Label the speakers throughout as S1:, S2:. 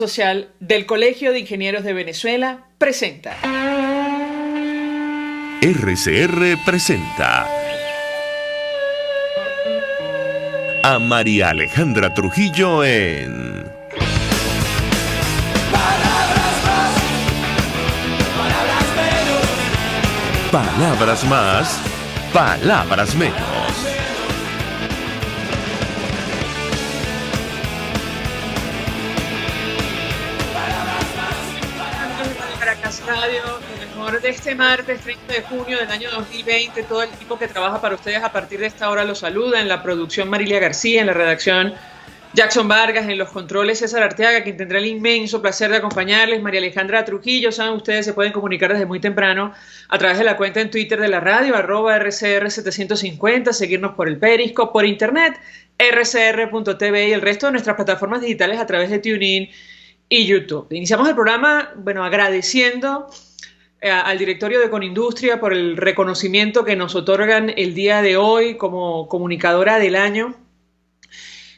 S1: Social del Colegio de Ingenieros de Venezuela presenta.
S2: RCR presenta a María Alejandra Trujillo en
S3: Palabras más, palabras menos.
S2: Palabras más, palabras menos.
S1: Caracas Radio, lo mejor de este martes 30 de junio del año 2020. Todo el equipo que trabaja para ustedes a partir de esta hora los saluda. En la producción Marilia García, en la redacción Jackson Vargas, en los controles César Arteaga, quien tendrá el inmenso placer de acompañarles, María Alejandra Trujillo. Saben ustedes, se pueden comunicar desde muy temprano a través de la cuenta en Twitter de la radio, @RCR750, seguirnos por el Periscope, por internet, rcr.tv y el resto de nuestras plataformas digitales a través de TuneIn y YouTube. Iniciamos el programa, agradeciendo al directorio de Conindustria por el reconocimiento que nos otorgan el día de hoy como comunicadora del año.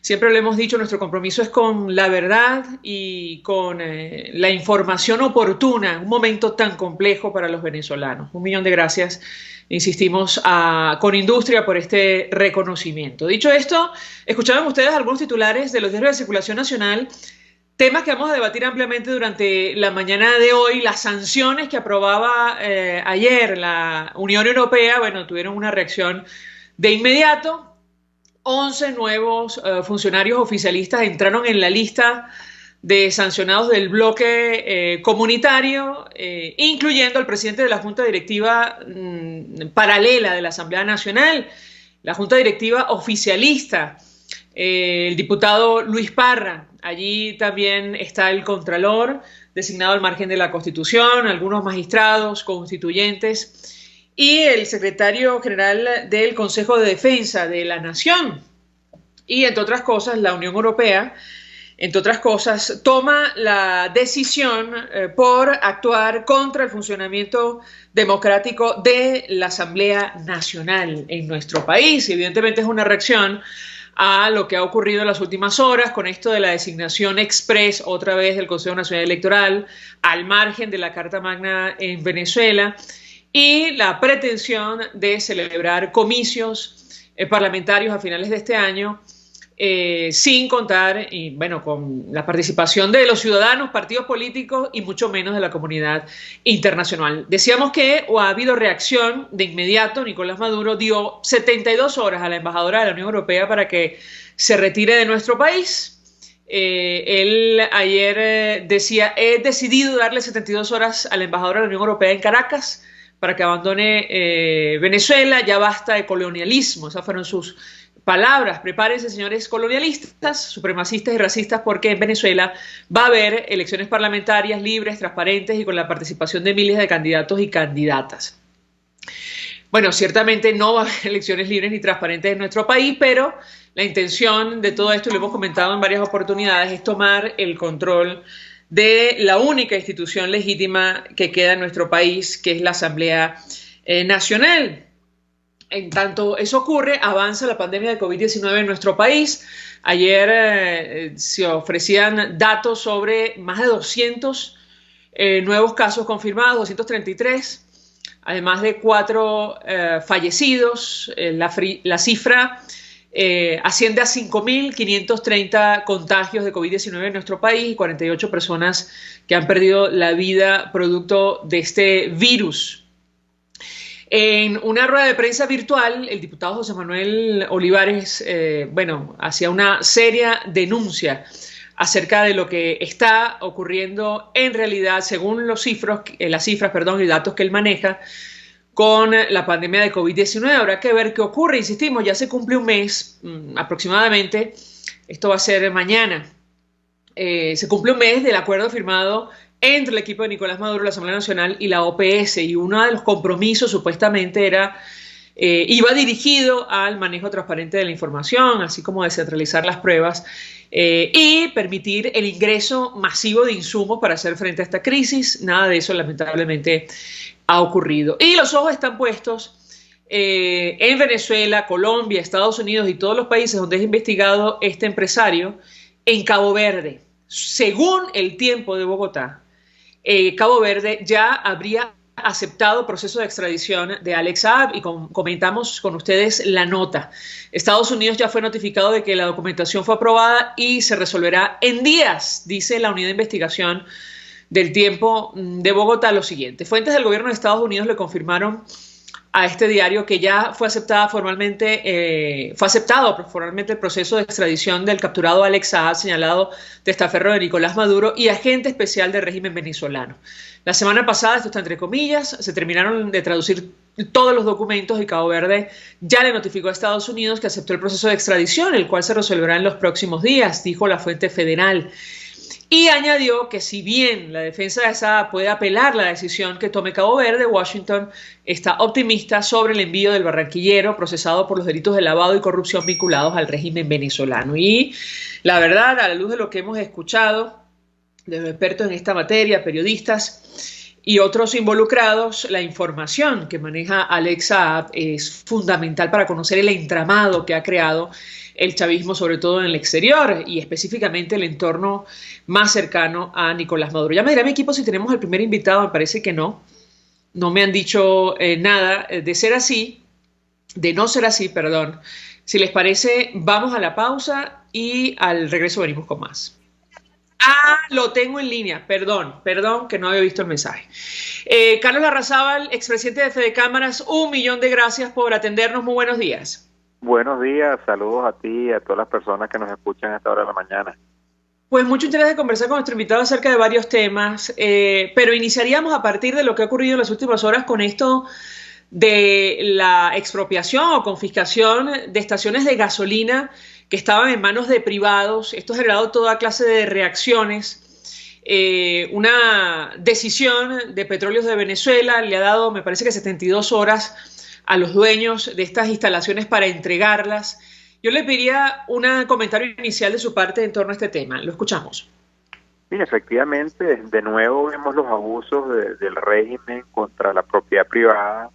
S1: Siempre lo hemos dicho, nuestro compromiso es con la verdad y con la información oportuna, un momento tan complejo para los venezolanos. 1.000.000 de gracias, insistimos, a Conindustria por este reconocimiento. Dicho esto, escuchaban ustedes algunos titulares de los diarios de circulación nacional, temas que vamos a debatir ampliamente durante la mañana de hoy. Las sanciones que aprobaba ayer la Unión Europea, tuvieron una reacción de inmediato. 11 nuevos funcionarios oficialistas entraron en la lista de sancionados del bloque comunitario, incluyendo al presidente de la Junta Directiva paralela de la Asamblea Nacional, la Junta Directiva oficialista, el diputado Luis Parra. Allí también está el Contralor, designado al margen de la Constitución, algunos magistrados, constituyentes y el secretario general del Consejo de Defensa de la Nación. Y, entre otras cosas, la Unión Europea, entre otras cosas, toma la decisión por actuar contra el funcionamiento democrático de la Asamblea Nacional en nuestro país. Y evidentemente es una reacción a lo que ha ocurrido en las últimas horas con esto de la designación express otra vez del Consejo Nacional Electoral al margen de la Carta Magna en Venezuela y la pretensión de celebrar comicios parlamentarios a finales de este año sin contar con la participación de los ciudadanos, partidos políticos y mucho menos de la comunidad internacional. Decíamos que ha habido reacción de inmediato. Nicolás Maduro dio 72 horas a la embajadora de la Unión Europea para que se retire de nuestro país. Él ayer decía: he decidido darle 72 horas a la embajadora de la Unión Europea en Caracas para que abandone Venezuela, ya basta de colonialismo. Esas fueron sus palabras. Prepárense, señores colonialistas, supremacistas y racistas, porque en Venezuela va a haber elecciones parlamentarias libres, transparentes y con la participación de miles de candidatos y candidatas. Ciertamente no va a haber elecciones libres ni transparentes en nuestro país, pero la intención de todo esto, y lo hemos comentado en varias oportunidades, es tomar el control de la única institución legítima que queda en nuestro país, que es la Asamblea Nacional. En tanto eso ocurre, avanza la pandemia de COVID-19 en nuestro país. Ayer se ofrecían datos sobre más de 200 nuevos casos confirmados, 233, además de 4 fallecidos. La cifra asciende a 5.530 contagios de COVID-19 en nuestro país y 48 personas que han perdido la vida producto de este virus. En una rueda de prensa virtual, el diputado José Manuel Olivares hacía una seria denuncia acerca de lo que está ocurriendo en realidad, según las cifras y datos que él maneja, con la pandemia de COVID-19. Habrá que ver qué ocurre. Insistimos, ya se cumple un mes aproximadamente. Esto va a ser mañana. Se cumple un mes del acuerdo firmado entre el equipo de Nicolás Maduro, la Asamblea Nacional y la OPS, y uno de los compromisos supuestamente iba dirigido al manejo transparente de la información, así como descentralizar las pruebas y permitir el ingreso masivo de insumos para hacer frente a esta crisis. Nada de eso lamentablemente ha ocurrido. Y los ojos están puestos en Venezuela, Colombia, Estados Unidos y todos los países donde es investigado este empresario, en Cabo Verde. según el tiempo de Bogotá, Cabo Verde ya habría aceptado proceso de extradición de Alex Saab y comentamos con ustedes la nota. Estados Unidos ya fue notificado de que la documentación fue aprobada y se resolverá en días, dice la unidad de investigación del tiempo de Bogotá lo siguiente. Fuentes del gobierno de Estados Unidos le confirmaron a este diario que ya fue aceptado formalmente el proceso de extradición del capturado Alex Saab, señalado testaferro de Nicolás Maduro y agente especial del régimen venezolano. La semana pasada, esto está entre comillas, se terminaron de traducir todos los documentos y Cabo Verde ya le notificó a Estados Unidos que aceptó el proceso de extradición, el cual se resolverá en los próximos días, dijo la fuente federal. Y añadió que si bien la defensa de Saab puede apelar la decisión que tome Cabo Verde, Washington está optimista sobre el envío del barranquillero procesado por los delitos de lavado y corrupción vinculados al régimen venezolano. Y la verdad, a la luz de lo que hemos escuchado de los expertos en esta materia, periodistas y otros involucrados, la información que maneja Alex Saab es fundamental para conocer el entramado que ha creado el chavismo, sobre todo en el exterior y específicamente el entorno más cercano a Nicolás Maduro. Ya me dirá mi equipo si tenemos el primer invitado, me parece que no. No me han dicho nada de ser así, de no ser así, perdón. Si les parece, vamos a la pausa y al regreso venimos con más. Ah, lo tengo en línea, perdón que no había visto el mensaje. Carlos Larrazábal, expresidente de Fede Cámaras, 1.000.000 de gracias por atendernos, muy buenos días.
S4: Buenos días, saludos a ti y a todas las personas que nos escuchan a esta hora de la mañana.
S1: Pues mucho interés de conversar con nuestro invitado acerca de varios temas, pero iniciaríamos a partir de lo que ha ocurrido en las últimas horas con esto de la expropiación o confiscación de estaciones de gasolina que estaban en manos de privados. Esto ha generado toda clase de reacciones. Una decisión de Petróleos de Venezuela le ha dado, me parece que 72 horas a los dueños de estas instalaciones para entregarlas. Yo le pediría un comentario inicial de su parte en torno a este tema. Lo escuchamos.
S4: Sí, efectivamente, de nuevo vemos los abusos del régimen contra la propiedad privada,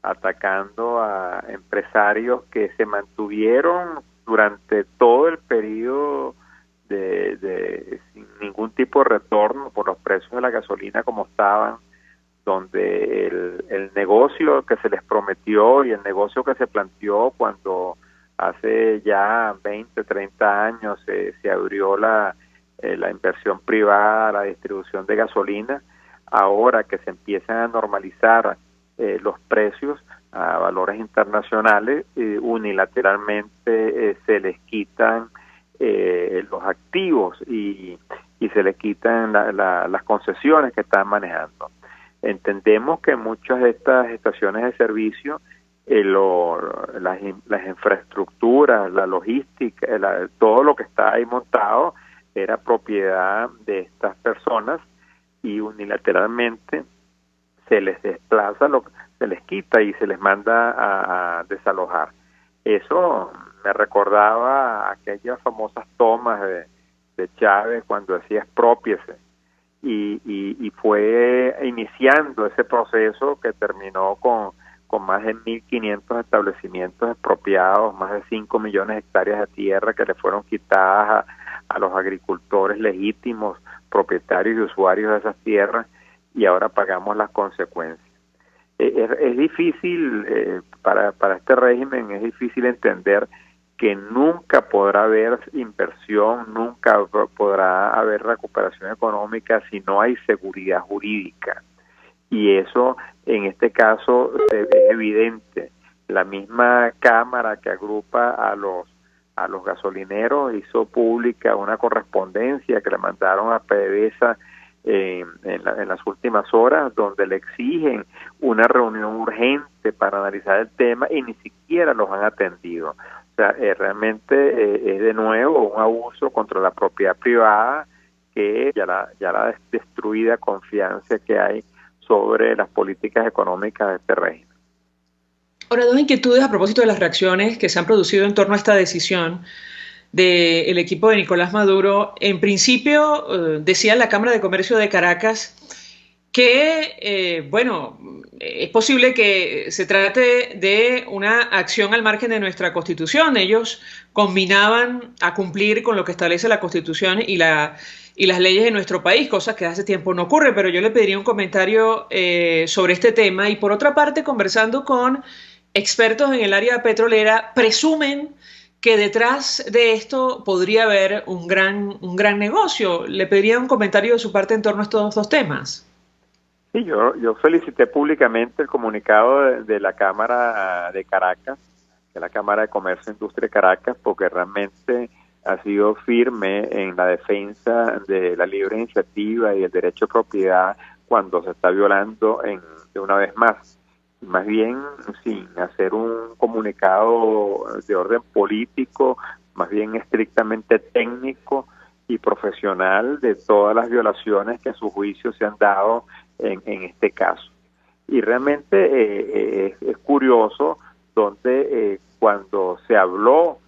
S4: atacando a empresarios que se mantuvieron durante todo el periodo sin ningún tipo de retorno por los precios de la gasolina como estaban, donde el negocio que se les prometió y el negocio que se planteó cuando hace ya 20, 30 años se abrió la inversión privada, la distribución de gasolina, ahora que se empiezan a normalizar los precios a valores internacionales, unilateralmente se les quitan los activos y se les quitan las concesiones que están manejando. Entendemos que muchas de estas estaciones de servicio, las infraestructuras, la logística, todo lo que está ahí montado era propiedad de estas personas y unilateralmente se les desplaza, se les quita y se les manda a desalojar. Eso me recordaba aquellas famosas tomas de Chávez cuando decía expropiese. Y fue iniciando ese proceso que terminó con más de 1.500 establecimientos expropiados, más de 5 millones de hectáreas de tierra que le fueron quitadas a los agricultores legítimos, propietarios y usuarios de esas tierras, y ahora pagamos las consecuencias. Es difícil, para este régimen, es difícil entender que nunca podrá haber inversión, nunca podrá haber recuperación económica si no hay seguridad jurídica. Y eso, en este caso, es evidente. La misma Cámara que agrupa a los gasolineros hizo pública una correspondencia que le mandaron a PDVSA en las últimas horas, donde le exigen una reunión urgente para analizar el tema y ni siquiera los han atendido. O sea, realmente es de nuevo un abuso contra la propiedad privada, que ya la destruida confianza que hay sobre las políticas económicas de este régimen.
S1: Ahora, dos inquietudes a propósito de las reacciones que se han producido en torno a esta decisión del equipo de Nicolás Maduro. En principio, decía la Cámara de Comercio de Caracas que, es posible que se trate de una acción al margen de nuestra Constitución. Ellos combinaban a cumplir con lo que establece la Constitución y y las leyes de nuestro país, cosa que hace tiempo no ocurre, pero yo le pediría un comentario sobre este tema. Y por otra parte, conversando con expertos en el área petrolera, presumen que detrás de esto podría haber un gran negocio. Le pediría un comentario de su parte en torno a estos dos temas.
S4: Sí, yo felicité públicamente el comunicado de la Cámara de Caracas, de la Cámara de Comercio e Industria de Caracas, porque realmente ha sido firme en la defensa de la libre iniciativa y el derecho de propiedad cuando se está violando de una vez más. Más bien sin hacer un comunicado de orden político, más bien estrictamente técnico y profesional de todas las violaciones que a su juicio se han dado en este caso. Y realmente es curioso donde cuando se habló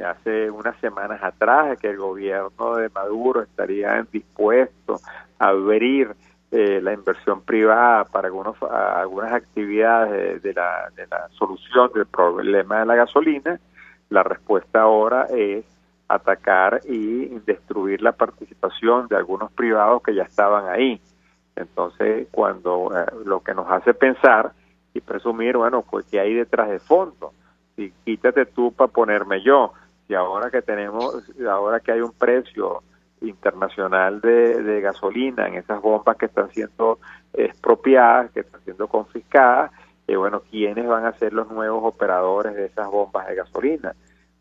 S4: hace unas semanas atrás de que el gobierno de Maduro estaría dispuesto a abrir la inversión privada para algunas actividades de la solución del problema de la gasolina, la respuesta ahora es atacar y destruir la participación de algunos privados que ya estaban ahí. Entonces, cuando lo que nos hace pensar y presumir, bueno, pues ¿qué hay detrás de fondo? Si quítate tú para ponerme yo, y ahora que hay un precio internacional de gasolina en esas bombas que están siendo expropiadas, que están siendo confiscadas, bueno, ¿quiénes van a ser los nuevos operadores de esas bombas de gasolina?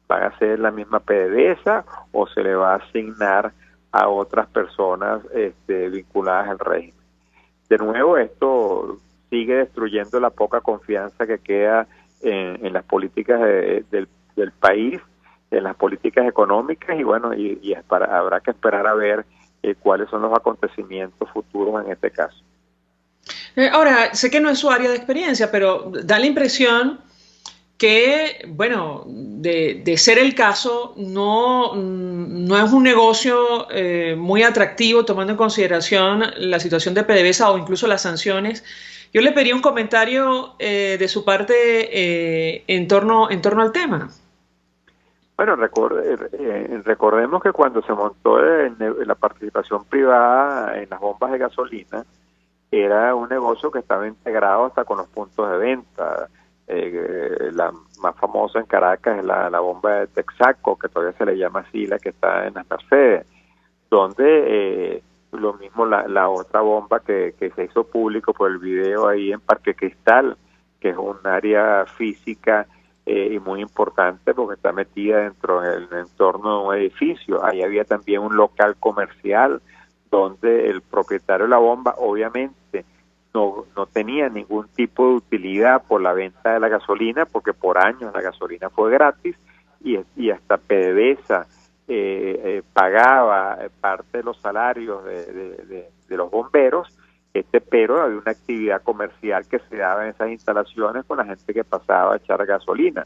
S4: ¿Van a ser la misma PDVSA o se le va a asignar a otras personas vinculadas al régimen? De nuevo, esto sigue destruyendo la poca confianza que queda en las políticas del país, en las políticas económicas, y bueno, habrá que esperar a ver cuáles son los acontecimientos futuros en este caso.
S1: Ahora, sé que no es su área de experiencia, pero da la impresión que, bueno, de ser el caso, no es un negocio muy atractivo, tomando en consideración la situación de PDVSA o incluso las sanciones. Yo le pediría un comentario de su parte en torno al tema.
S4: Bueno, recordemos que cuando se montó la participación privada en las bombas de gasolina, era un negocio que estaba integrado hasta con los puntos de venta. La más famosa en Caracas es la bomba de Texaco, que todavía se le llama así, la que está en las Mercedes, donde lo mismo la otra bomba que se hizo público por el video ahí en Parque Cristal, que es un área física y muy importante porque está metida dentro del entorno de un edificio. Ahí había también un local comercial donde el propietario de la bomba obviamente no tenía ningún tipo de utilidad por la venta de la gasolina, porque por años la gasolina fue gratis y hasta PDVSA pagaba parte de los salarios de los bomberos, pero había una actividad comercial que se daba en esas instalaciones con la gente que pasaba a echar gasolina.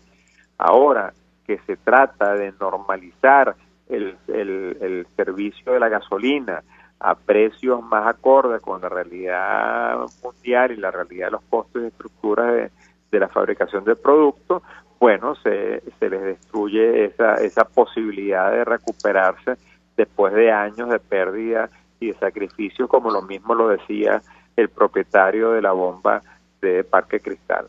S4: Ahora que se trata de normalizar el servicio de la gasolina a precios más acordes con la realidad mundial y la realidad de los costos y estructuras de la fabricación del producto, bueno, se les destruye esa posibilidad de recuperarse después de años de pérdida y de sacrificio, como lo mismo lo decía el propietario de la bomba de Parque Cristal.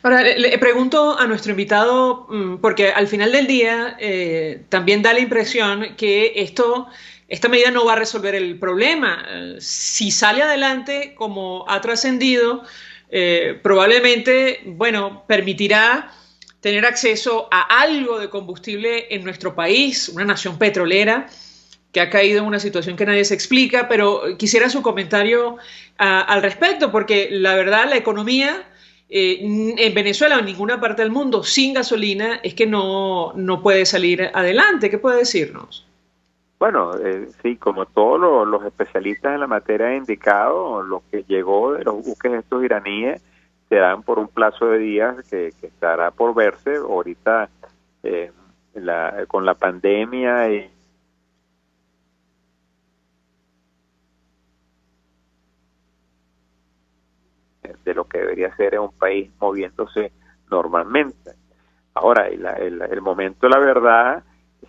S1: Ahora, le pregunto a nuestro invitado, porque al final del día también da la impresión que esta medida no va a resolver el problema. Si sale adelante, como ha trascendido, probablemente, bueno, permitirá tener acceso a algo de combustible en nuestro país, una nación petrolera que ha caído en una situación que nadie se explica, pero quisiera su comentario al respecto, porque la verdad la economía en Venezuela o en ninguna parte del mundo sin gasolina es que no puede salir adelante. ¿Qué puede decirnos?
S4: Bueno, sí, como todos los especialistas en la materia han indicado, lo que llegó de los buques estos iraníes se dan por un plazo de días que estará por verse. Ahorita con la pandemia y de lo que debería ser un país moviéndose normalmente. Ahora, el momento, la verdad,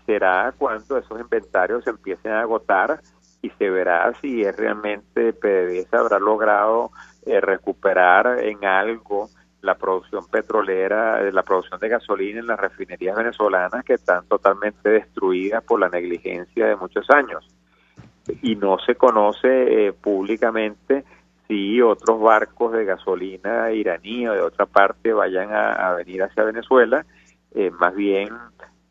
S4: será cuando esos inventarios se empiecen a agotar y se verá si es realmente PDVSA habrá logrado recuperar en algo la producción petrolera, la producción de gasolina en las refinerías venezolanas que están totalmente destruidas por la negligencia de muchos años. Y no se conoce públicamente si otros barcos de gasolina iraní o de otra parte vayan a venir hacia Venezuela. Más bien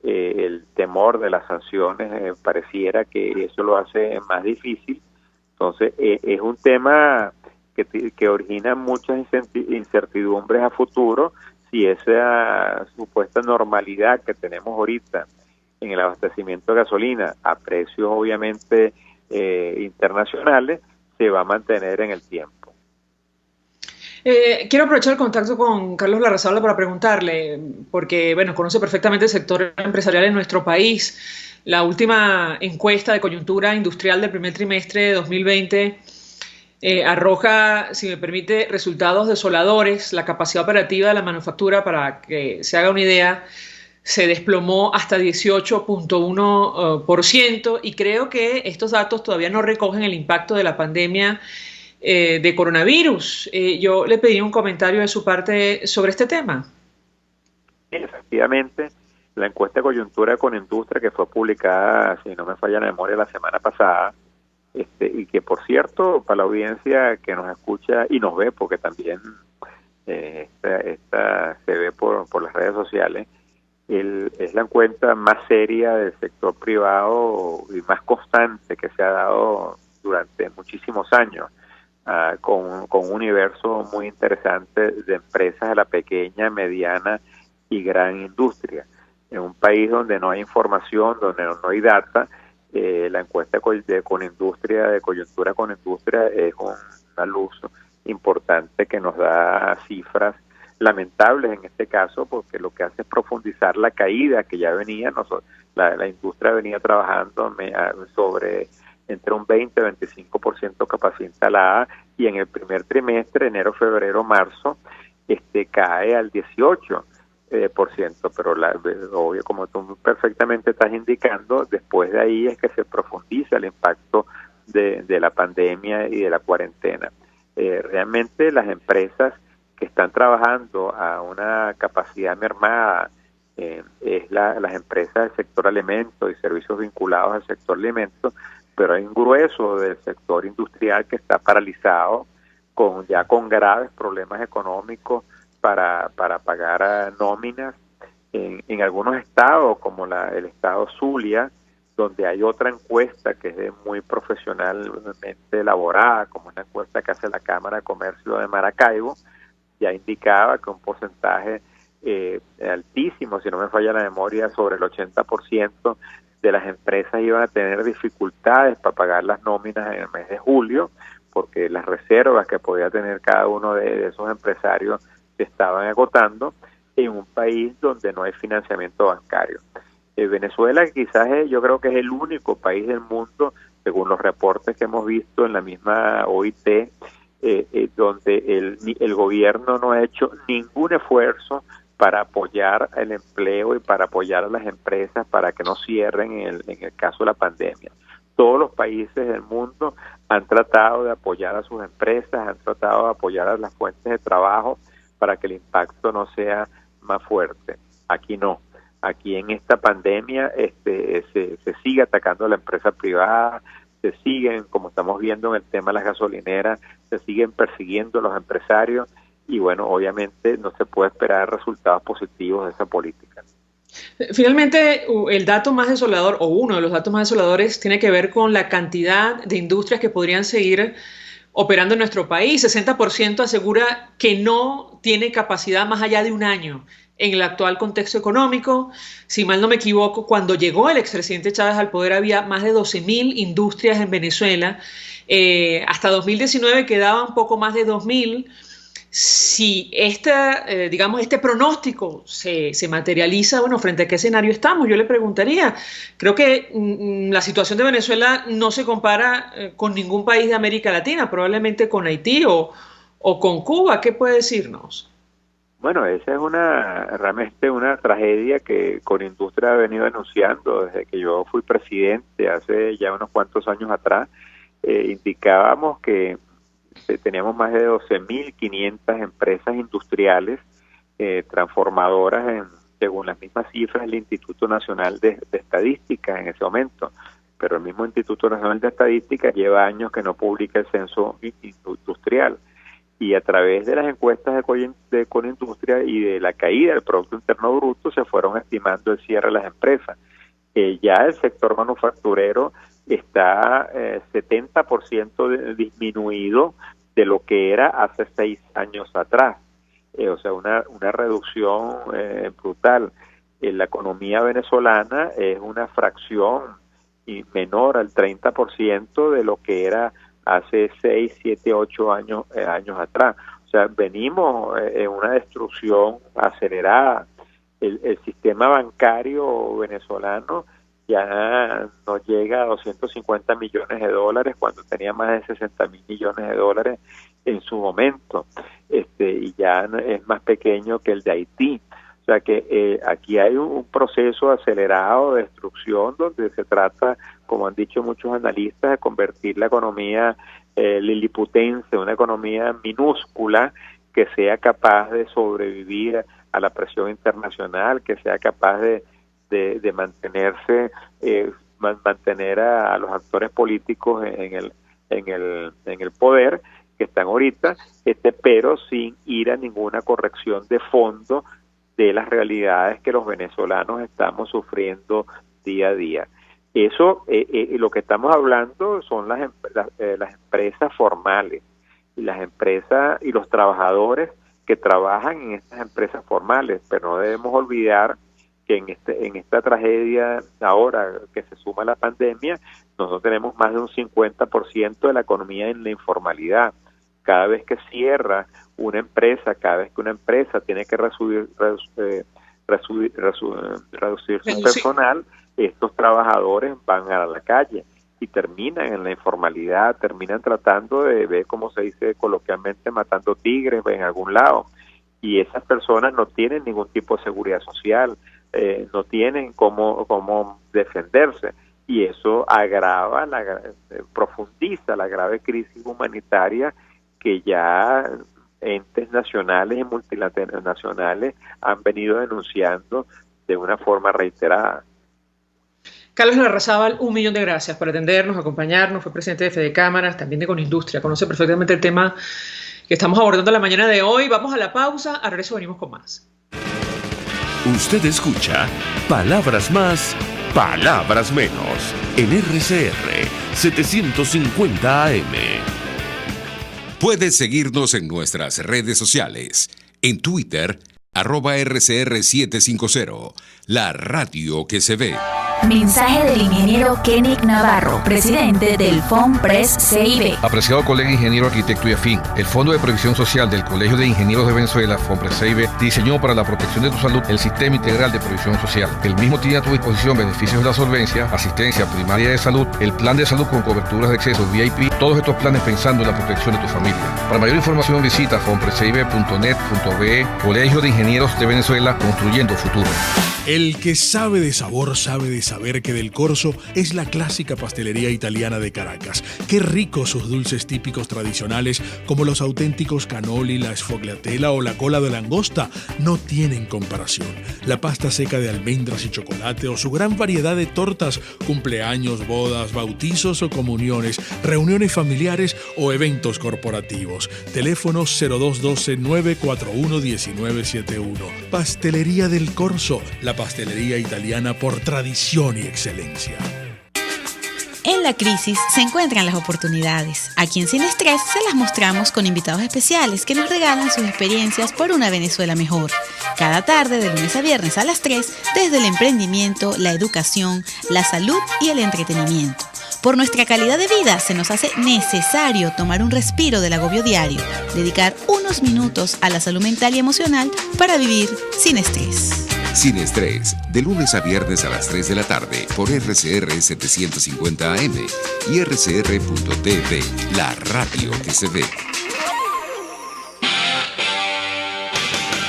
S4: el temor de las sanciones pareciera que eso lo hace más difícil. Entonces es un tema que origina muchas incertidumbres a futuro si esa supuesta normalidad que tenemos ahorita en el abastecimiento de gasolina a precios obviamente internacionales se va a mantener en el tiempo.
S1: Quiero aprovechar el contacto con Carlos Larrazábal para preguntarle, porque bueno, conoce perfectamente el sector empresarial en nuestro país. La última encuesta de coyuntura industrial del primer trimestre de 2020 arroja, si me permite, resultados desoladores. La capacidad operativa de la manufactura, para que se haga una idea, se desplomó hasta 18.1%, y creo que estos datos todavía no recogen el impacto de la pandemia de coronavirus. Yo le pedí un comentario de su parte sobre este tema.
S4: Efectivamente, la encuesta de coyuntura con industria que fue publicada, si no me falla la memoria, la semana pasada, y que por cierto, para la audiencia que nos escucha y nos ve, porque también esta se ve por las redes sociales, es la encuesta más seria del sector privado y más constante que se ha dado durante muchísimos años, con un universo muy interesante de empresas de la pequeña, mediana y gran industria. En un país donde no hay información, donde no hay data, la encuesta con industria, de coyuntura con industria, es una luz importante que nos da cifras lamentables en este caso, porque lo que hace es profundizar la caída que ya venía. La industria venía trabajando sobre entre un 20 y 25% capacidad instalada, y en el primer trimestre, enero, febrero, marzo, cae al 18%. Pero obvio, como tú perfectamente estás indicando, después de ahí es que se profundiza el impacto de la pandemia y de la cuarentena. Realmente las empresas que están trabajando a una capacidad mermada es las empresas del sector alimentos y servicios vinculados al sector alimentos, pero hay un grueso del sector industrial que está paralizado con graves problemas económicos para pagar nóminas en algunos estados, como el estado Zulia, donde hay otra encuesta que es muy profesionalmente elaborada, como una encuesta que hace la Cámara de Comercio de Maracaibo, ya indicaba que un porcentaje altísimo, si no me falla la memoria, sobre el 80% de las empresas iban a tener dificultades para pagar las nóminas en el mes de julio, porque las reservas que podía tener cada uno de esos empresarios se estaban agotando en un país donde no hay financiamiento bancario. Venezuela quizás yo creo que es el único país del mundo, según los reportes que hemos visto en la misma OIT, donde el gobierno no ha hecho ningún esfuerzo para apoyar el empleo y para apoyar a las empresas para que no cierren en el caso de la pandemia. Todos los países del mundo han tratado de apoyar a sus empresas, han tratado de apoyar a las fuentes de trabajo para que el impacto no sea más fuerte. Aquí no. Aquí en esta pandemia se sigue atacando a la empresa privada, se siguen, como estamos viendo en el tema de las gasolineras, se siguen persiguiendo a los empresarios, y bueno, obviamente no se puede esperar resultados positivos de esa política.
S1: Finalmente, el dato más desolador, o uno de los datos más desoladores, tiene que ver con la cantidad de industrias que podrían seguir operando en nuestro país. 60% asegura que no tiene capacidad más allá de un año en el actual contexto económico. Si mal no me equivoco, cuando llegó el expresidente Chávez al poder había más de 12.000 industrias en Venezuela. Hasta 2019 quedaban poco más de 2.000. Si este pronóstico se materializa, bueno, ¿frente a qué escenario estamos? Yo le preguntaría. Creo que la situación de Venezuela no se compara con ningún país de América Latina, probablemente con Haití o con Cuba. ¿Qué puede decirnos?
S4: Bueno, esa es realmente una tragedia que Conindustria ha venido denunciando desde que yo fui presidente hace ya unos cuantos años atrás. Indicábamos que teníamos más de 12.500 empresas industriales transformadoras según las mismas cifras del Instituto Nacional de Estadística en ese momento. Pero el mismo Instituto Nacional de Estadística lleva años que no publica el censo industrial. Y a través de las encuestas de Conindustria y de la caída del Producto Interno Bruto se fueron estimando el cierre de las empresas. Ya el sector manufacturero está 70% disminuido de lo que era hace 6 años atrás. O sea, una reducción brutal. La economía venezolana es una fracción menor al 30% de lo que era hace 6, 7, 8 años atrás. O sea, venimos en una destrucción acelerada. El sistema bancario venezolano ya no llega a 250 millones de dólares cuando tenía más de 60 mil millones de dólares en su momento, y ya es más pequeño que el de Haití. O sea que aquí hay un proceso acelerado de destrucción donde se trata, como han dicho muchos analistas, de convertir la economía liliputense, una economía minúscula que sea capaz de sobrevivir a la presión internacional, que sea capaz de mantenerse, mantener a los actores políticos en el poder que están ahorita, pero sin ir a ninguna corrección de fondo de las realidades que los venezolanos estamos sufriendo día a día. Eso, lo que estamos hablando son las empresas formales, y las empresas y los trabajadores que trabajan en estas empresas formales, pero no debemos olvidar que en esta tragedia ahora que se suma la pandemia, nosotros tenemos más de un 50% de la economía en la informalidad. Cada vez que cierra una empresa, cada vez que una empresa tiene que reducir su personal, estos trabajadores van a la calle y terminan en la informalidad, terminan tratando de ver, como se dice coloquialmente, matando tigres en algún lado. Y esas personas no tienen ningún tipo de seguridad social, no tienen cómo defenderse. Y eso profundiza la grave crisis humanitaria que ya entes nacionales y multinacionales han venido denunciando de una forma reiterada.
S1: Carlos Larrazábal, 1.000.000 de gracias por atendernos, acompañarnos. Fue presidente de Fede Cámaras, también de Conindustria. Conoce perfectamente el tema que estamos abordando la mañana de hoy. Vamos a la pausa. A regreso venimos con más.
S2: Usted escucha Palabras Más, Palabras Menos en RCR 750 AM.
S5: Puedes seguirnos en nuestras redes sociales. En Twitter, @RCR750, la radio que se ve.
S6: Mensaje del ingeniero Kenick Navarro, presidente del FONPRES CIB.
S7: Apreciado colega ingeniero, arquitecto y afín, el Fondo de Previsión Social del Colegio de Ingenieros de Venezuela, FONPRES CIB, diseñó para la protección de tu salud el Sistema Integral de Previsión Social. El mismo tiene a tu disposición beneficios de la solvencia, asistencia primaria de salud, el plan de salud con coberturas de acceso VIP, todos estos planes pensando en la protección de tu familia. Para mayor información visita fonprescib.net.be. Colegio de Ingenieros de Venezuela, construyendo futuro.
S8: El que sabe de sabor sabe de saber que Del Corso es la clásica pastelería italiana de Caracas. Qué ricos sus dulces típicos tradicionales, como los auténticos cannoli, la sfogliatella o la cola de langosta, no tienen comparación. La pasta seca de almendras y chocolate o su gran variedad de tortas, cumpleaños, bodas, bautizos o comuniones, reuniones familiares o eventos corporativos. Teléfono 0212-941-1971. Pastelería Del Corso, la pastelería italiana por tradición y excelencia.
S9: En la crisis se encuentran las oportunidades. Aquí en Sin Estrés se las mostramos con invitados especiales que nos regalan sus experiencias por una Venezuela mejor. Cada tarde, de lunes a viernes a las 3, desde el emprendimiento, la educación, la salud y el entretenimiento. Por nuestra calidad de vida se nos hace necesario tomar un respiro del agobio diario, dedicar unos minutos a la salud mental y emocional para vivir sin estrés.
S5: Sin Estrés, de lunes a viernes a las 3 de la tarde por RCR 750 AM y RCR.tv, la radio que se ve.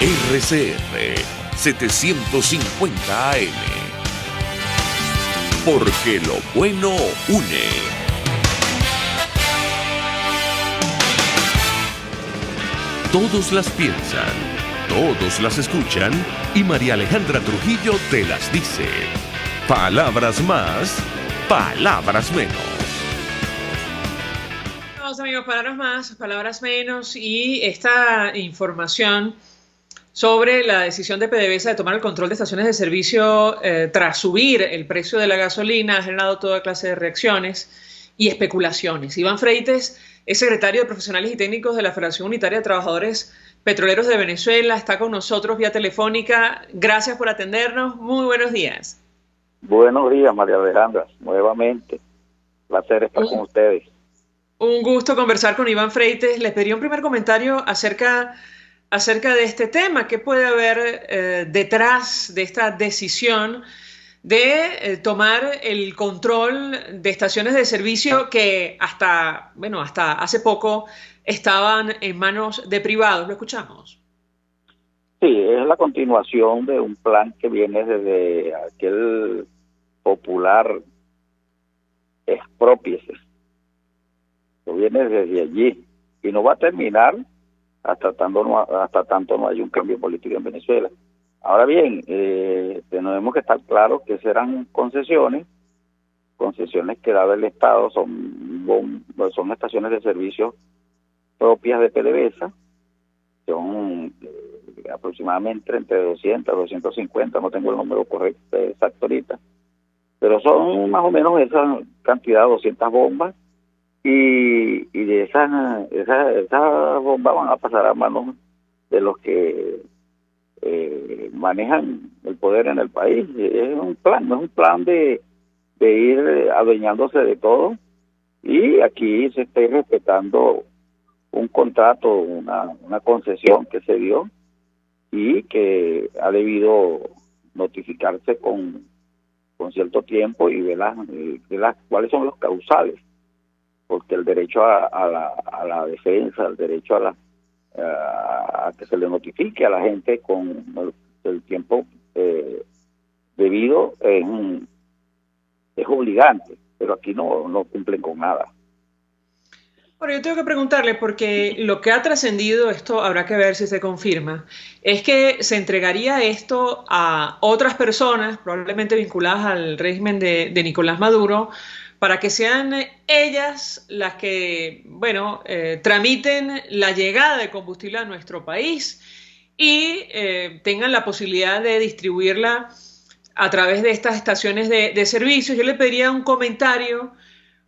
S2: RCR 750 AM. Porque lo bueno une. Todos las piensan, todos las escuchan y María Alejandra Trujillo te las dice. Palabras más, palabras menos.
S1: Vamos amigos, palabras más, palabras menos, y esta información sobre la decisión de PDVSA de tomar el control de estaciones de servicio tras subir el precio de la gasolina ha generado toda clase de reacciones y especulaciones. Iván Freites es secretario de Profesionales y Técnicos de la Federación Unitaria de Trabajadores Petroleros de Venezuela, está con nosotros vía telefónica. Gracias por atendernos, muy buenos días.
S10: Buenos días, María Alejandra, nuevamente. Placer estar con ustedes.
S1: Un gusto conversar con Iván Freites. Les pedí un primer comentario acerca de este tema. ¿Qué puede haber detrás de esta decisión de tomar el control de estaciones de servicio que hasta hace poco estaban en manos de privados? Lo escuchamos.
S10: Sí, es la continuación de un plan que viene desde aquel popular expropiese. Que viene desde allí y no va a terminar hasta tanto no haya un cambio político en Venezuela. Ahora bien, tenemos que estar claros que serán concesiones que daba el Estado, son estaciones de servicio propias de PDVSA, son aproximadamente entre 200 a 250, no tengo el número correcto exacto ahorita, pero son más o menos esa cantidad, 200 bombas, y de esas bombas van a pasar a manos de los que manejan el poder en el país. Es un plan, no es un plan de ir adueñándose de todo, y aquí se está respetando un contrato, una concesión que se dio y que ha debido notificarse con cierto tiempo y ver cuáles son los causales, porque el derecho a la defensa, el derecho a que se le notifique a la gente con el tiempo debido es obligante, pero aquí no cumplen con nada.
S1: Bueno, yo tengo que preguntarle, porque lo que ha trascendido, esto habrá que ver si se confirma, es que se entregaría esto a otras personas, probablemente vinculadas al régimen de Nicolás Maduro, para que sean ellas las que, tramiten la llegada de combustible a nuestro país y tengan la posibilidad de distribuirla a través de estas estaciones de servicios. Yo le pediría un comentario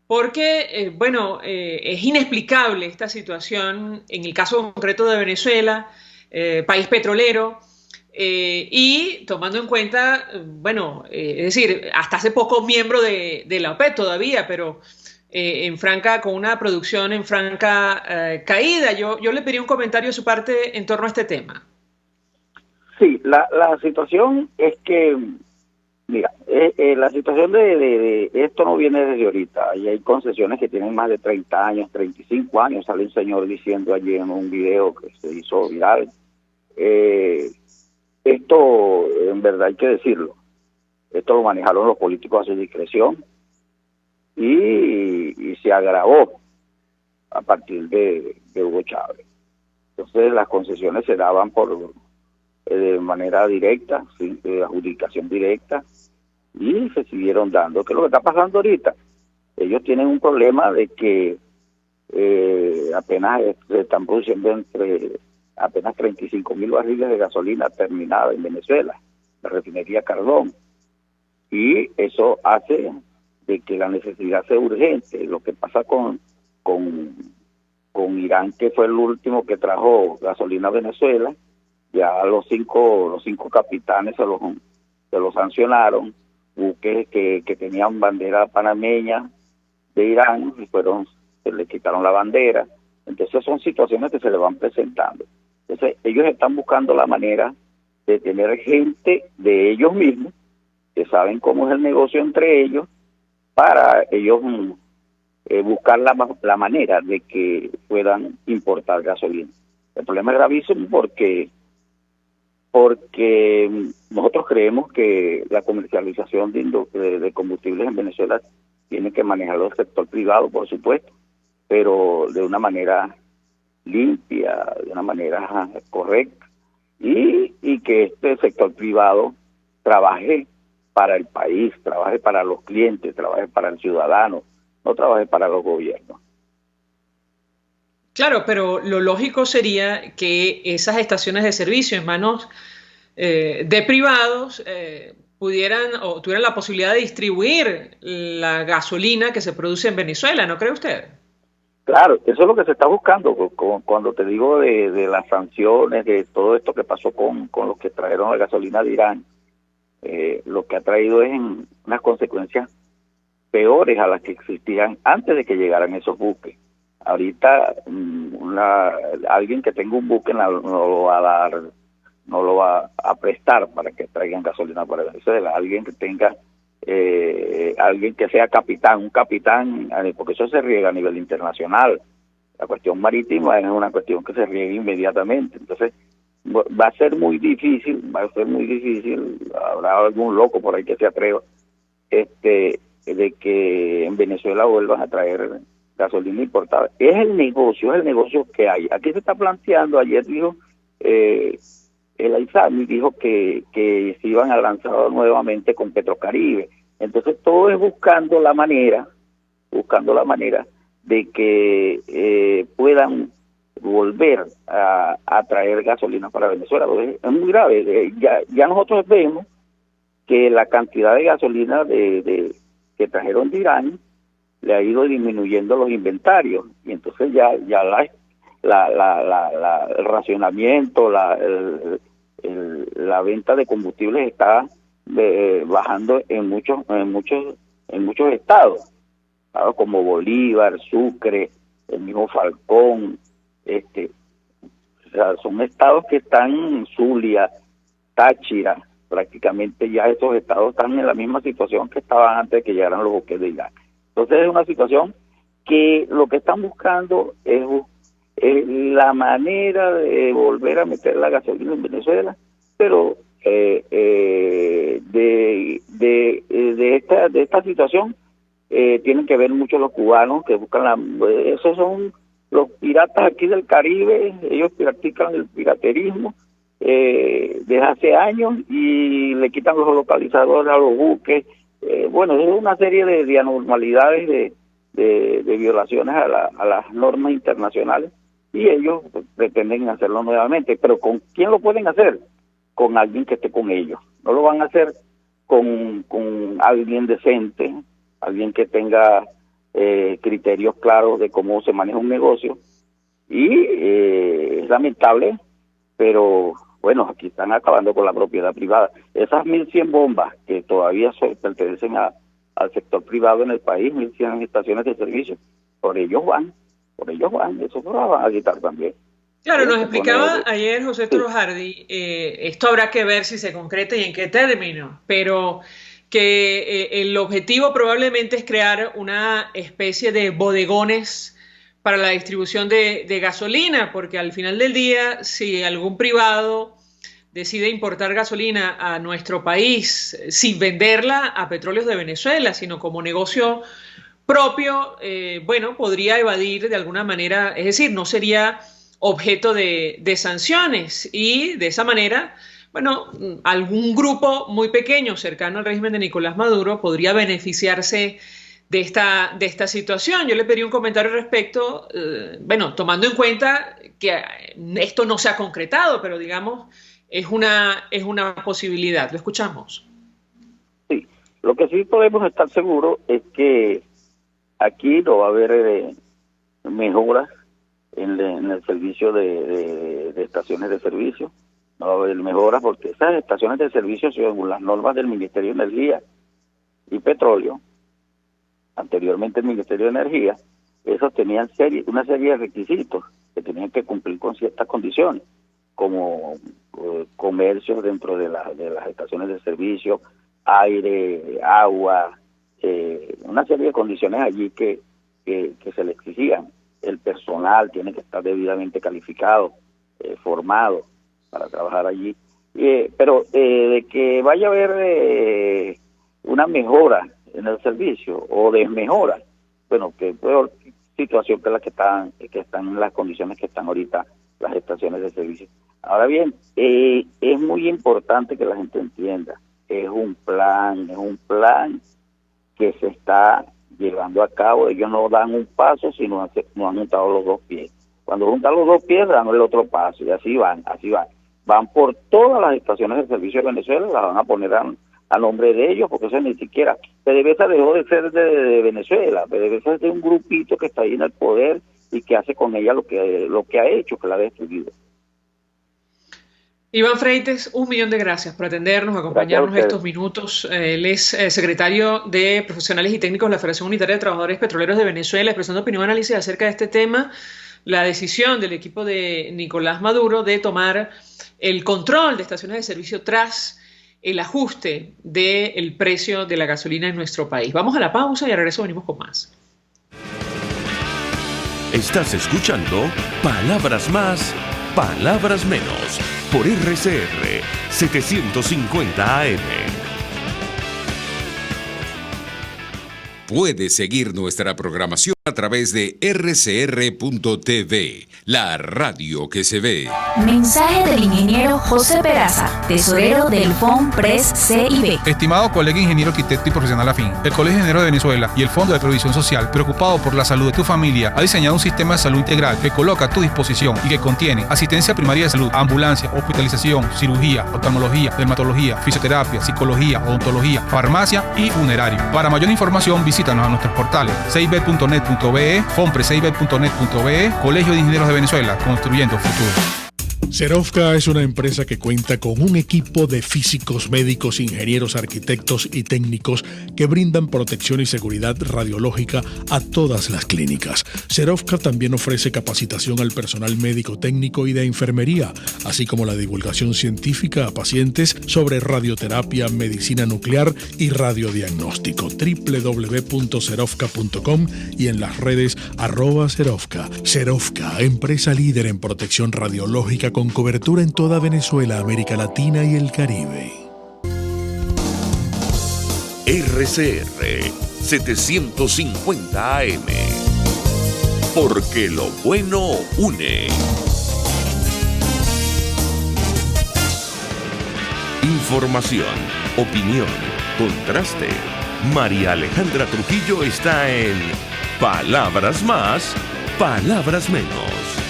S1: porque, es inexplicable esta situación en el caso concreto de Venezuela, país petrolero, y tomando en cuenta, es decir, hasta hace poco miembro de la OPEP todavía, pero con una producción en franca caída. Yo le pediría un comentario de su parte en torno a este tema.
S10: Sí, la situación es que, mira, la situación de esto no viene desde ahorita, y hay concesiones que tienen más de 30 años, 35 años, sale un señor diciendo allí en un video que se hizo viral. Esto, en verdad hay que decirlo, esto lo manejaron los políticos a su discreción y se agravó a partir de Hugo Chávez. Entonces las concesiones se daban de manera directa, sin adjudicación directa, y se siguieron dando. ¿Qué es lo que está pasando ahorita? Ellos tienen un problema de que apenas se están produciendo apenas 35,000 barriles de gasolina terminada en Venezuela, la refinería Cardón, y eso hace de que la necesidad sea urgente. Lo que pasa con Irán, que fue el último que trajo gasolina a Venezuela, ya los cinco capitanes se los sancionaron, buques que tenían bandera panameña de Irán, se les quitaron la bandera. Entonces son situaciones que se le van presentando. Entonces ellos están buscando la manera de tener gente de ellos mismos, que saben cómo es el negocio entre ellos, para ellos buscar la manera de que puedan importar gasolina. El problema es gravísimo porque porque nosotros creemos que la comercialización de combustibles en Venezuela tiene que manejarlo el sector privado, por supuesto, pero de una manera limpia, de una manera correcta, y que este sector privado trabaje para el país, trabaje para los clientes, trabaje para el ciudadano, no trabaje para los gobiernos.
S1: Claro, pero lo lógico sería que esas estaciones de servicio en manos de privados pudieran o tuvieran la posibilidad de distribuir la gasolina que se produce en Venezuela, ¿no cree usted?
S10: Claro, eso es lo que se está buscando. Cuando te digo de las sanciones, de todo esto que pasó con los que trajeron la gasolina de Irán, lo que ha traído es unas consecuencias peores a las que existían antes de que llegaran esos buques. Ahorita alguien que tenga un buque no lo va a dar, no lo va a prestar para que traigan gasolina para Venezuela. Alguien que tenga, alguien que sea un capitán, porque eso se riega a nivel internacional. La cuestión marítima es una cuestión que se riega inmediatamente. Entonces va a ser muy difícil, habrá algún loco por ahí que se atreva, de que en Venezuela vuelvan a traer gasolina importada. Es el negocio que hay. Aquí se está planteando, ayer dijo el Aizami, dijo que se iban a lanzar nuevamente con Petrocaribe. Entonces todo es buscando la manera de que puedan volver a traer gasolina para Venezuela. Es muy grave. Ya nosotros vemos que la cantidad de gasolina que trajeron de Irán le ha ido disminuyendo los inventarios, y entonces ya el racionamiento, la venta de combustibles está bajando en muchos estados, ¿sabes? Como Bolívar, Sucre, el mismo Falcón, o sea, son estados que están, Zulia, Táchira, prácticamente ya esos estados están en la misma situación que estaban antes de que llegaran los buques de Irán. Entonces es una situación que lo que están buscando es la manera de volver a meter la gasolina en Venezuela, pero de esta situación tienen que ver mucho los cubanos que buscan esos son los piratas aquí del Caribe. Ellos practican el piraterismo desde hace años y le quitan los localizadores a los buques. Bueno, es una serie de anormalidades, de violaciones a las normas internacionales, y ellos pretenden hacerlo nuevamente. Pero ¿con quién lo pueden hacer? Con alguien que esté con ellos. No lo van a hacer con alguien decente, alguien que tenga criterios claros de cómo se maneja un negocio. Y es lamentable, pero bueno, aquí están acabando con la propiedad privada. Esas 1.100 bombas que todavía pertenecen al sector privado en el país, 1.100 estaciones de servicio, por ellos van, eso no lo van a quitar también.
S1: Claro, nos explicaba ayer José Torojardi, esto habrá que ver si se concreta y en qué término, pero que el objetivo probablemente es crear una especie de bodegones para la distribución de gasolina, porque al final del día, si algún privado decide importar gasolina a nuestro país sin venderla a Petróleos de Venezuela, sino como negocio propio, bueno, podría evadir de alguna manera, es decir, no sería objeto de sanciones, y de esa manera, bueno, algún grupo muy pequeño cercano al régimen de Nicolás Maduro podría beneficiarse de esta situación. Yo le pedí un comentario al respecto, bueno, tomando en cuenta que esto no se ha concretado, pero digamos, es una posibilidad. ¿Lo escuchamos?
S10: Sí, lo que sí podemos estar seguros es que aquí no va a haber mejoras en el servicio de estaciones de servicio. No va a haber mejoras porque esas estaciones de servicio, según las normas del Ministerio de Energía y Petróleo, anteriormente el Ministerio de Energía, esos tenían una serie de requisitos que tenían que cumplir con ciertas condiciones, como comercio dentro de las estaciones de servicio, aire, agua, una serie de condiciones allí que se le exigían. El personal tiene que estar debidamente calificado, formado para trabajar allí. Y pero de que vaya a haber una mejora en el servicio o desmejora, bueno, que peor situación que la que están en las condiciones que están ahorita las estaciones de servicio. Ahora bien, es muy importante que la gente entienda, es un plan que se está llevando a cabo. Ellos no dan un paso si no han juntado los dos pies. Cuando juntan los dos pies, dan el otro paso, y así van. Van por todas las estaciones de servicio de Venezuela, las van a poner a nombre de ellos, porque eso ni siquiera, PDVSA dejó de ser de Venezuela, PDVSA es de un grupito que está ahí en el poder y que hace con ella lo que ha hecho, que la ha destruido.
S1: Iván Freites, 1.000.000 de gracias por atendernos, acompañarnos estos minutos. Él es secretario de Profesionales y Técnicos de la Federación Unitaria de Trabajadores Petroleros de Venezuela, expresando opinión y análisis acerca de este tema, la decisión del equipo de Nicolás Maduro de tomar el control de estaciones de servicio tras el ajuste del precio de la gasolina en nuestro país. Vamos a la pausa y al regreso venimos con más.
S2: Estás escuchando Palabras Más, Palabras Menos, por RCR 750 AM.
S5: Puedes seguir nuestra programación a través de rcr.tv, la radio que se ve.
S6: Mensaje del ingeniero José Peraza, tesorero del FOMPRES CIB.
S11: Estimado colega ingeniero, arquitecto y profesional afín, el Colegio de Ingenieros de Venezuela y el Fondo de Previsión Social, preocupado por la salud de tu familia, ha diseñado un sistema de salud integral que coloca a tu disposición y que contiene asistencia primaria de salud, ambulancia, hospitalización, cirugía, oftalmología, dermatología, fisioterapia, psicología, odontología, farmacia y funerario. Para mayor información, visítanos a nuestros portales cib.net.be, fomprescib.net.be, Colegio de Ingenieros de Venezuela, construyendo futuro.
S8: Serofca es una empresa que cuenta con un equipo de físicos, médicos, ingenieros, arquitectos y técnicos que brindan protección y seguridad radiológica a todas las clínicas. Serofca también ofrece capacitación al personal médico, técnico y de enfermería, así como la divulgación científica a pacientes sobre radioterapia, medicina nuclear y radiodiagnóstico. www.serofca.com y en las redes @Serofca. Serofca, empresa líder en protección radiológica con cobertura en toda Venezuela, América Latina y el Caribe.
S2: RCR 750 AM. Porque lo bueno une. Información, opinión, contraste. María Alejandra Trujillo está en Palabras Más, Palabras Menos.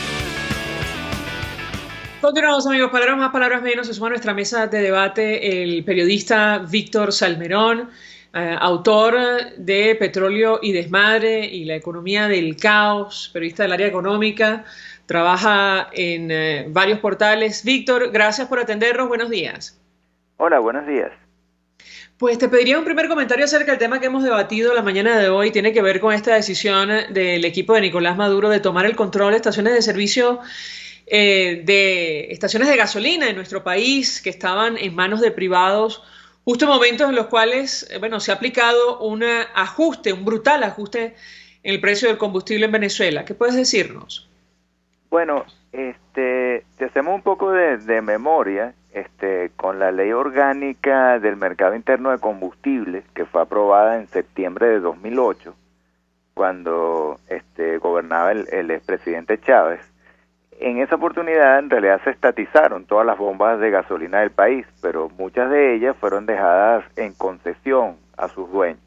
S1: Continuamos, amigos. Palabras más, palabras menos. Se suma a nuestra mesa de debate el periodista Víctor Salmerón, autor de Petróleo y Desmadre y la economía del caos, periodista del área económica, trabaja en varios portales. Víctor, gracias por atendernos. Buenos días.
S12: Hola, buenos días.
S1: Pues te pediría un primer comentario acerca del tema que hemos debatido la mañana de hoy. Tiene que ver con esta decisión del equipo de Nicolás Maduro de tomar el control de estaciones de servicio, de estaciones de gasolina en nuestro país que estaban en manos de privados, justo en momentos en los cuales, se ha aplicado un brutal ajuste en el precio del combustible en Venezuela. ¿Qué puedes decirnos?
S12: Bueno, si hacemos un poco de memoria, con la ley orgánica del mercado interno de combustibles, que fue aprobada en septiembre de 2008, cuando gobernaba el expresidente Chávez. En esa oportunidad, en realidad, se estatizaron todas las bombas de gasolina del país, pero muchas de ellas fueron dejadas en concesión a sus dueños.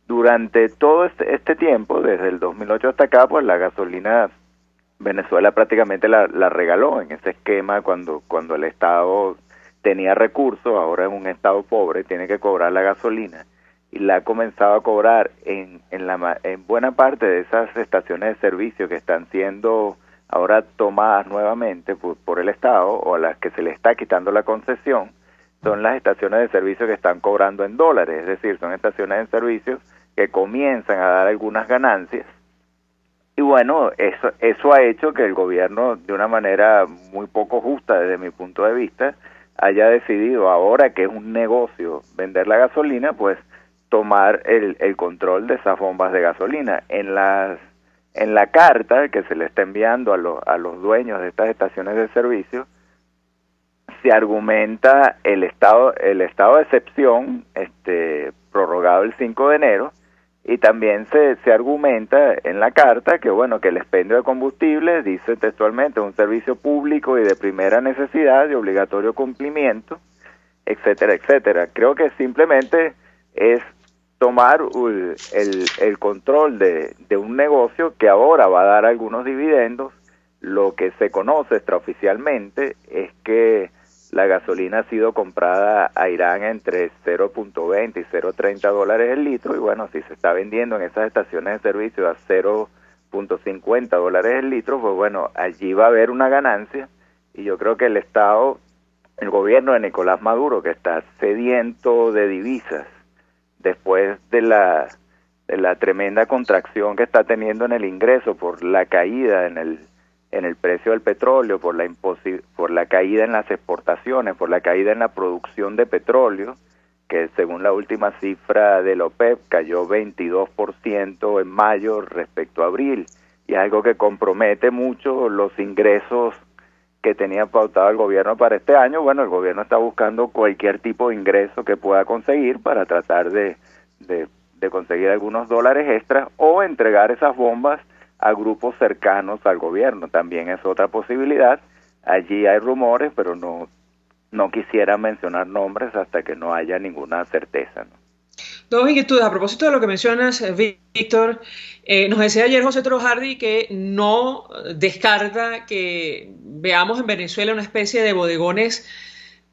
S12: Durante todo este tiempo, desde el 2008 hasta acá, pues la gasolina, Venezuela prácticamente la regaló en ese esquema cuando el Estado tenía recursos, ahora en un Estado pobre, tiene que cobrar la gasolina, y la ha comenzado a cobrar en buena parte de esas estaciones de servicio que están siendo ahora tomadas nuevamente por el Estado, o a las que se le está quitando la concesión, son las estaciones de servicio que están cobrando en dólares, es decir, son estaciones de servicio que comienzan a dar algunas ganancias. Y bueno, eso ha hecho que el gobierno, de una manera muy poco justa desde mi punto de vista, haya decidido, ahora que es un negocio vender la gasolina, pues tomar el control de esas bombas de gasolina. En la carta que se le está enviando a los dueños de estas estaciones de servicio, se argumenta el estado de excepción prorrogado el 5 de enero, y también se argumenta en la carta que bueno, que el expendio de combustible, dice textualmente, es un servicio público y de primera necesidad de obligatorio cumplimiento, etcétera, etcétera. Creo que simplemente es tomar el control de un negocio que ahora va a dar algunos dividendos. Lo que se conoce extraoficialmente es que la gasolina ha sido comprada a Irán entre 0.20 y 0.30 dólares el litro, y bueno, si se está vendiendo en esas estaciones de servicio a 0.50 dólares el litro, pues bueno, allí va a haber una ganancia, y yo creo que el gobierno de Nicolás Maduro, que está sediento de divisas después de la tremenda contracción que está teniendo en el ingreso por la caída en el precio del petróleo, por la caída en las exportaciones, por la caída en la producción de petróleo, que según la última cifra de la OPEP cayó 22% en mayo respecto a abril, y es algo que compromete mucho los ingresos que tenía pautado el gobierno para este año. Bueno, el gobierno está buscando cualquier tipo de ingreso que pueda conseguir para tratar de conseguir algunos dólares extras o entregar esas bombas a grupos cercanos al gobierno. También es otra posibilidad. Allí hay rumores, pero no quisiera mencionar nombres hasta que no haya ninguna certeza, ¿no?
S1: Dos inquietudes. A propósito de lo que mencionas, Víctor, nos decía ayer José Trojardi que no descarta que veamos en Venezuela una especie de bodegones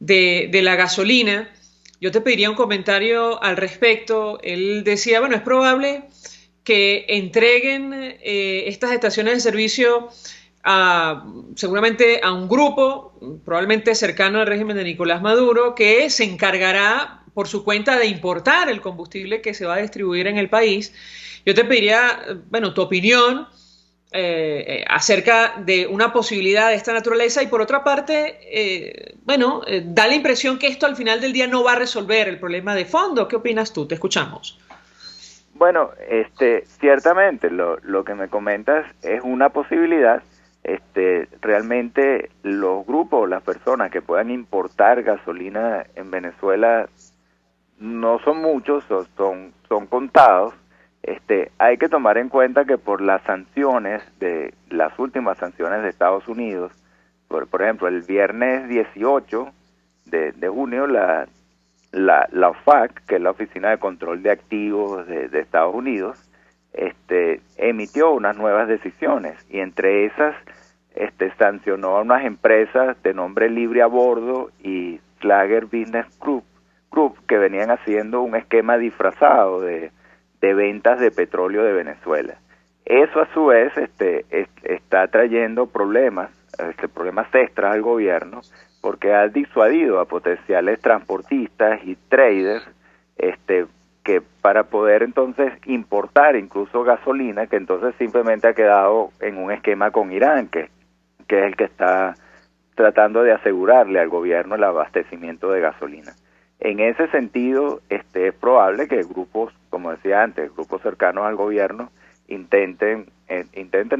S1: de la gasolina. Yo te pediría un comentario al respecto. Él decía, bueno, es probable que entreguen estas estaciones de servicio seguramente a un grupo, probablemente cercano al régimen de Nicolás Maduro, que se encargará por su cuenta de importar el combustible que se va a distribuir en el país. Yo te pediría, bueno, tu opinión acerca de una posibilidad de esta naturaleza, y por otra parte, da la impresión que esto al final del día no va a resolver el problema de fondo. ¿Qué opinas tú? Te escuchamos.
S12: Bueno, ciertamente lo que me comentas es una posibilidad. Realmente los grupos, las personas que puedan importar gasolina en Venezuela no son muchos, son contados. Hay que tomar en cuenta que por las últimas sanciones de Estados Unidos, por ejemplo, el viernes 18 de junio, la OFAC, que es la Oficina de Control de Activos de Estados Unidos, emitió unas nuevas decisiones, y entre esas sancionó a unas empresas de nombre Libre a Bordo y Slager Business Group, que venían haciendo un esquema disfrazado de ventas de petróleo de Venezuela. Eso a su vez está trayendo problemas extras al gobierno, porque ha disuadido a potenciales transportistas y traders que para poder entonces importar incluso gasolina, que entonces simplemente ha quedado en un esquema con Irán, que es el que está tratando de asegurarle al gobierno el abastecimiento de gasolina. En ese sentido, es probable que grupos, como decía antes, grupos cercanos al gobierno intenten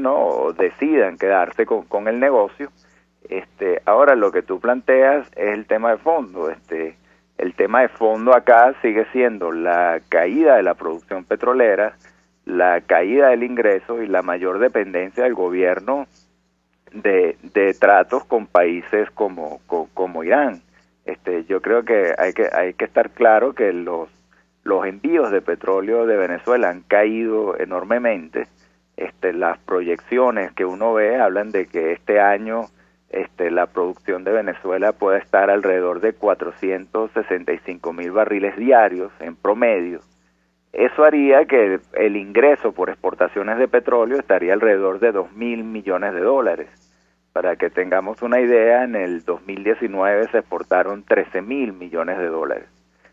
S12: o decidan quedarse con el negocio. Ahora lo que tú planteas es el tema de fondo. El tema de fondo acá sigue siendo la caída de la producción petrolera, la caída del ingreso y la mayor dependencia del gobierno de tratos con países como Irán. Yo creo que hay que estar claro que los envíos de petróleo de Venezuela han caído enormemente. Las proyecciones que uno ve hablan de que este año la producción de Venezuela puede estar alrededor de 465,000 barriles diarios en promedio. Eso haría que el ingreso por exportaciones de petróleo estaría alrededor de 2.000 millones de dólares. Para que tengamos una idea, en el 2019 se exportaron 13.000 millones de dólares.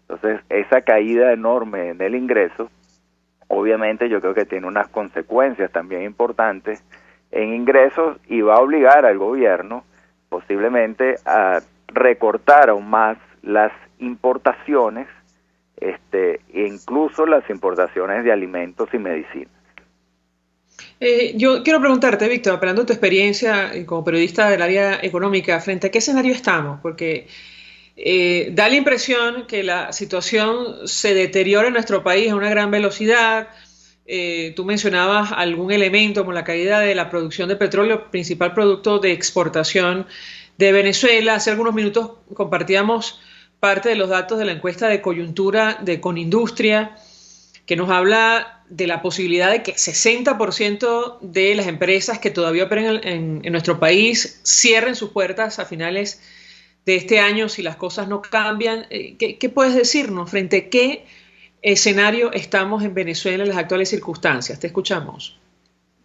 S12: Entonces, esa caída enorme en el ingreso, obviamente yo creo que tiene unas consecuencias también importantes en ingresos, y va a obligar al gobierno posiblemente a recortar aún más las importaciones, e incluso las importaciones de alimentos y medicinas.
S1: Yo quiero preguntarte, Víctor, apelando a tu experiencia como periodista del área económica, ¿frente a qué escenario estamos? Porque da la impresión que la situación se deteriora en nuestro país a una gran velocidad. Tú mencionabas algún elemento como la caída de la producción de petróleo, principal producto de exportación de Venezuela. Hace algunos minutos compartíamos parte de los datos de la encuesta de coyuntura de Conindustria, que nos habla de la posibilidad de que 60% de las empresas que todavía operan en nuestro país cierren sus puertas a finales de este año si las cosas no cambian. ¿Qué puedes decirnos? ¿Frente a qué escenario estamos en Venezuela en las actuales circunstancias? Te escuchamos.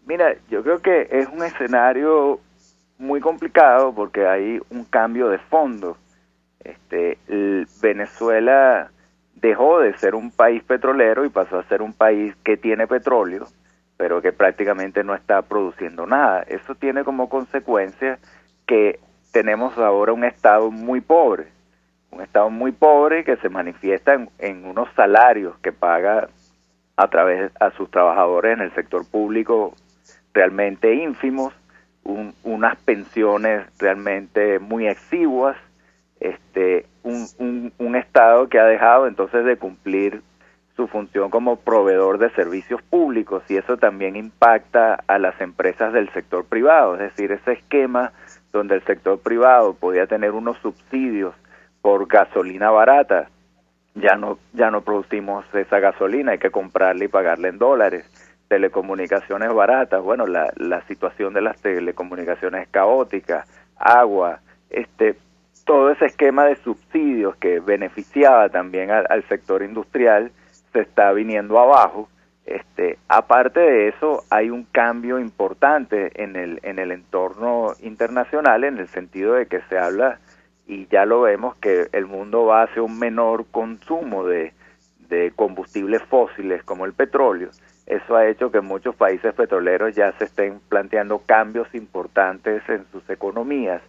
S12: Mira, yo creo que es un escenario muy complicado porque hay un cambio de fondo. Venezuela dejó de ser un país petrolero y pasó a ser un país que tiene petróleo, pero que prácticamente no está produciendo nada. Eso tiene como consecuencia que tenemos ahora un Estado muy pobre que se manifiesta en unos salarios que paga a través a sus trabajadores en el sector público realmente ínfimos, unas pensiones realmente muy exiguas, un Estado que ha dejado entonces de cumplir su función como proveedor de servicios públicos, y eso también impacta a las empresas del sector privado. Es decir, ese esquema donde el sector privado podía tener unos subsidios por gasolina barata, ya no producimos esa gasolina, hay que comprarla y pagarla en dólares. Telecomunicaciones baratas, bueno, la situación de las telecomunicaciones es caótica, agua, todo ese esquema de subsidios que beneficiaba también al sector industrial se está viniendo abajo. Aparte de eso, hay un cambio importante en el entorno internacional, en el sentido de que se habla, y ya lo vemos, que el mundo va hacia un menor consumo de combustibles fósiles como el petróleo. Eso ha hecho que muchos países petroleros ya se estén planteando cambios importantes en sus economías,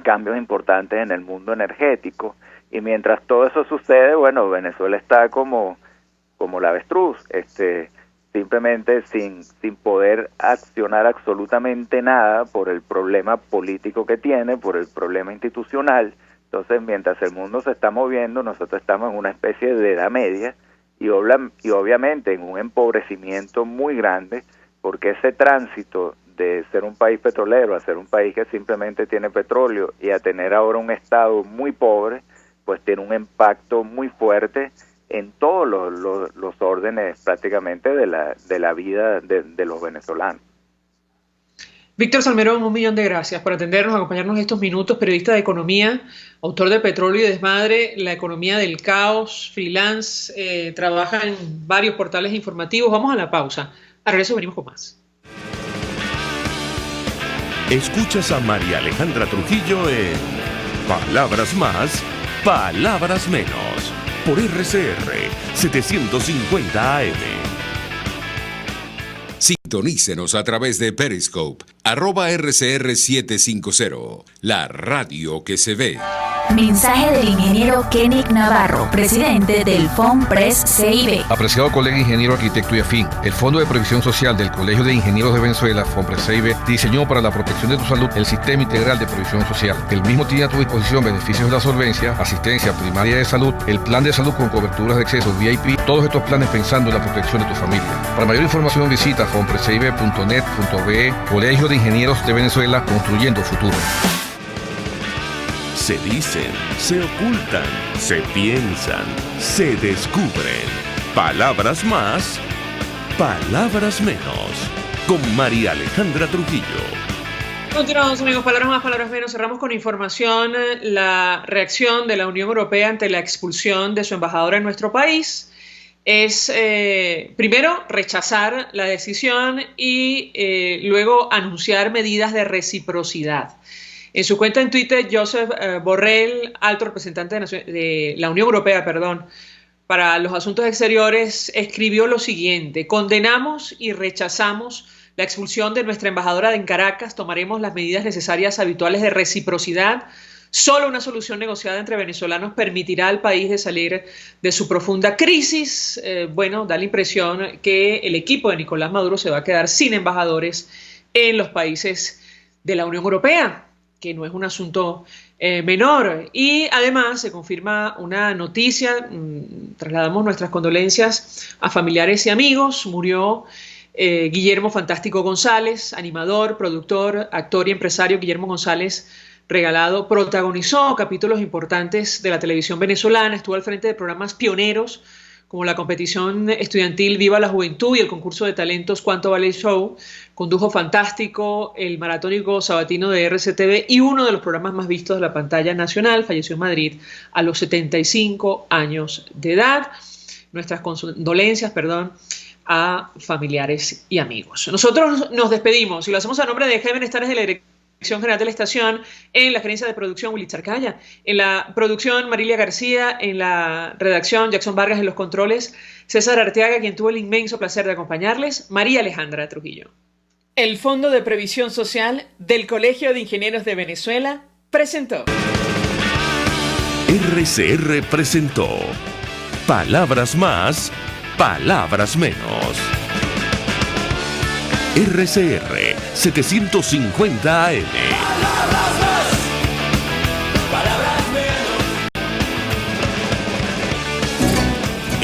S12: cambios importantes en el mundo energético, y mientras todo eso sucede, bueno, Venezuela está como la avestruz, simplemente sin poder accionar absolutamente nada por el problema político que tiene, por el problema institucional. Entonces, mientras el mundo se está moviendo, nosotros estamos en una especie de edad media y obviamente en un empobrecimiento muy grande, porque ese tránsito de ser un país petrolero a ser un país que simplemente tiene petróleo y a tener ahora un Estado muy pobre, pues tiene un impacto muy fuerte en todos los órdenes prácticamente de la vida de los venezolanos.
S1: Víctor Salmerón, 1.000.000 de gracias por atendernos, acompañarnos estos minutos, periodista de economía, autor de Petróleo y Desmadre, La economía del caos, freelance, trabaja en varios portales informativos. Vamos a la pausa. A regreso venimos con más.
S2: Escuchas a María Alejandra Trujillo en Palabras Más, Palabras Menos, por RCR 750 AM.
S5: Sintonícenos a través de Periscope, @RCR750, la radio que se ve.
S6: Mensaje del ingeniero Kenick Navarro, presidente del FOMPRES CIB.
S7: Apreciado colega ingeniero, arquitecto y afín, el Fondo de Previsión Social del Colegio de Ingenieros de Venezuela, FOMPRES CIB, diseñó para la protección de tu salud el Sistema Integral de Previsión Social. El mismo tiene a tu disposición beneficios de la solvencia, asistencia primaria de salud, el plan de salud con coberturas de acceso VIP, todos estos planes pensando en la protección de tu familia. Para mayor información visita fomprescibe.net.be, Colegio de Ingenieros de Venezuela, construyendo futuro.
S2: Se dicen, se ocultan, se piensan, se descubren. Palabras más, palabras menos. Con María Alejandra Trujillo.
S1: Continuamos, amigos. Palabras más, palabras menos. Cerramos con información la reacción de la Unión Europea ante la expulsión de su embajadora en nuestro país. Es primero rechazar la decisión y luego anunciar medidas de reciprocidad. En su cuenta en Twitter, Josep Borrell, alto representante de la Unión Europea, para los asuntos exteriores, escribió lo siguiente: condenamos y rechazamos la expulsión de nuestra embajadora en Caracas, tomaremos las medidas necesarias habituales de reciprocidad, Solo una solución negociada entre venezolanos permitirá al país de salir de su profunda crisis. Da la impresión que el equipo de Nicolás Maduro se va a quedar sin embajadores en los países de la Unión Europea, que no es un asunto menor. Y además se confirma una noticia, trasladamos nuestras condolencias a familiares y amigos. Murió Guillermo Fantástico González, animador, productor, actor y empresario. Guillermo González Regalado protagonizó capítulos importantes de la televisión venezolana, estuvo al frente de programas pioneros como la competición estudiantil Viva la Juventud y el concurso de talentos Cuánto Vale el Show, condujo Fantástico, el maratónico sabatino de RCTV y uno de los programas más vistos de la pantalla nacional. Falleció en Madrid a los 75 años de edad. Nuestras condolencias, a familiares y amigos. Nosotros nos despedimos y lo hacemos a nombre de Jaime Estanes de la Dirección General de la Estación, en la gerencia de producción Willy Charcaya, en la producción Marilia García, en la redacción Jackson Vargas, en los controles César Arteaga, quien tuvo el inmenso placer de acompañarles, María Alejandra Trujillo. El Fondo de Previsión Social del Colegio de Ingenieros de Venezuela presentó.
S2: RCR presentó Palabras Más, Palabras Menos. RCR 750 AM.